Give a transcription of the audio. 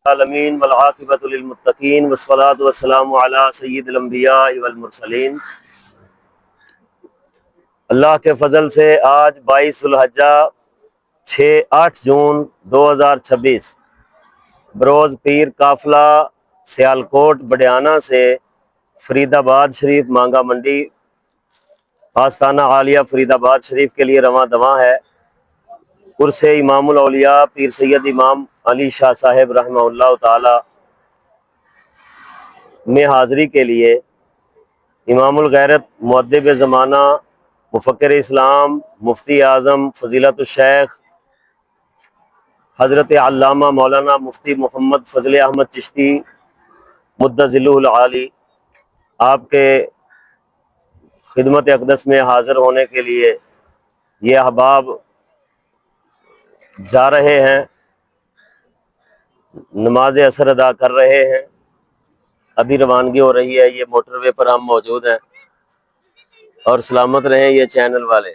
العالمین والعاقبۃ للمتقین والصلاۃ والسلام علی سید الانبیاء والمرسلین۔ اللہ کے فضل سے آج 22 ذو الحجہ 8 جون 2026 بروز پیر قافلہ سیالکوٹ بڈیانہ سے فرید آباد شریف مانگا منڈی آستانہ عالیہ فرید آباد شریف کے لیے رواں دواں ہے۔ عرس امام الاولیاء پیر سید امام علی شاہ صاحب رحمہ اللہ تعالی میں حاضری کے لیے امام الغیرت مؤدب زمانہ مفکر اسلام مفتی اعظم فضیلت الشیخ حضرت علامہ مولانا مفتی محمد فضل احمد چشتی مد ظلہ العالی آپ کے خدمت اقدس میں حاضر ہونے کے لیے یہ احباب جا رہے ہیں، نماز عصر ادا کر رہے ہیں، ابھی روانگی ہو رہی ہے۔ یہ موٹر وے پر ہم موجود ہیں، اور سلامت رہیں یہ چینل والے۔